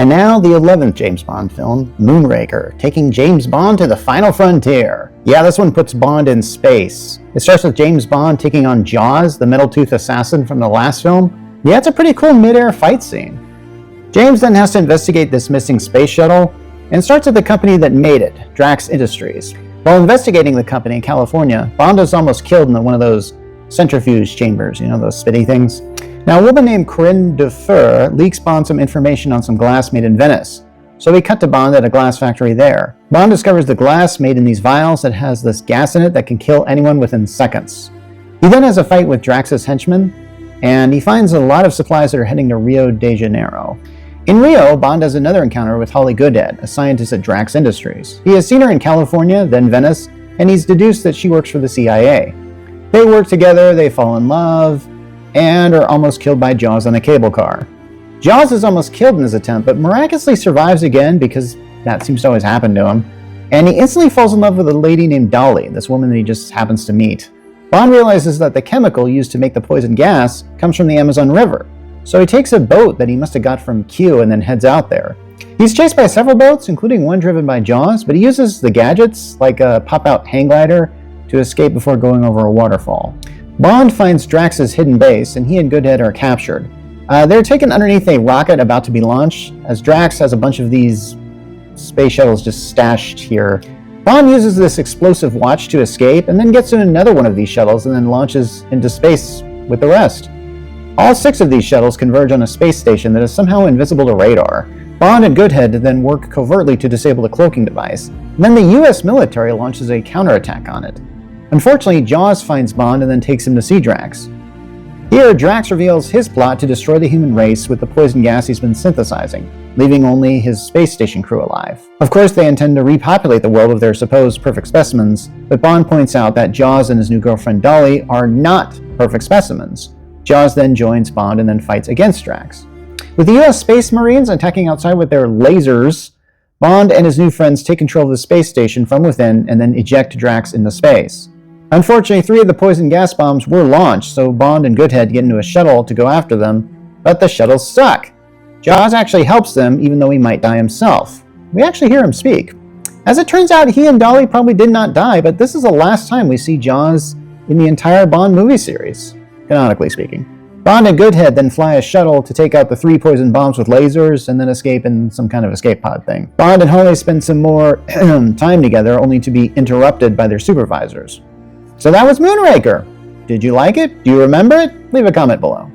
And now the 11th James Bond film, Moonraker, taking James Bond to the final frontier. Yeah, this one puts Bond in space. It starts with James Bond taking on Jaws, the metal-toothed assassin from the last film. Yeah, it's a pretty cool mid-air fight scene. James then has to investigate this missing space shuttle, and starts at the company that made it, Drax Industries. While investigating the company in California, Bond is almost killed in one of those centrifuge chambers, you know, those spitty things. Now, a woman named Corinne Dufour leaks Bond some information on some glass made in Venice. So we cut to Bond at a glass factory there. Bond discovers the glass made in these vials that has this gas in it that can kill anyone within seconds. He then has a fight with Drax's henchmen, and he finds a lot of supplies that are heading to Rio de Janeiro. In Rio, Bond has another encounter with Holly Goodhead, a scientist at Drax Industries. He has seen her in California, then Venice, and he's deduced that she works for the CIA. They work together, they fall in love, and are almost killed by Jaws on a cable car. Jaws is almost killed in his attempt, but miraculously survives again because that seems to always happen to him. And he instantly falls in love with a lady named Dolly, this woman that he just happens to meet. Bond realizes that the chemical used to make the poison gas comes from the Amazon River. So he takes a boat that he must have got from Q and then heads out there. He's chased by several boats, including one driven by Jaws, but he uses the gadgets, like a pop-out hang glider, to escape before going over a waterfall. Bond finds Drax's hidden base, and he and Goodhead are captured. They're taken underneath a rocket about to be launched, as Drax has a bunch of these space shuttles just stashed here. Bond uses this explosive watch to escape, and then gets in another one of these shuttles and then launches into space with the rest. All 6 of these shuttles converge on a space station that is somehow invisible to radar. Bond and Goodhead then work covertly to disable the cloaking device. And then the US military launches a counterattack on it. Unfortunately, Jaws finds Bond and then takes him to see Drax. Here, Drax reveals his plot to destroy the human race with the poison gas he's been synthesizing, leaving only his space station crew alive. Of course, they intend to repopulate the world with their supposed perfect specimens, but Bond points out that Jaws and his new girlfriend Dolly are not perfect specimens. Jaws then joins Bond and then fights against Drax. With the US Space Marines attacking outside with their lasers, Bond and his new friends take control of the space station from within and then eject Drax into space. Unfortunately, 3 of the poison gas bombs were launched, so Bond and Goodhead get into a shuttle to go after them, but the shuttle's stuck. Jaws actually helps them, even though he might die himself. We actually hear him speak. As it turns out, he and Dolly probably did not die, but this is the last time we see Jaws in the entire Bond movie series, canonically speaking. Bond and Goodhead then fly a shuttle to take out the 3 poison bombs with lasers and then escape in some kind of escape pod thing. Bond and Holly spend some more time together, only to be interrupted by their supervisors. So that was Moonraker. Did you like it? Do you remember it? Leave a comment below.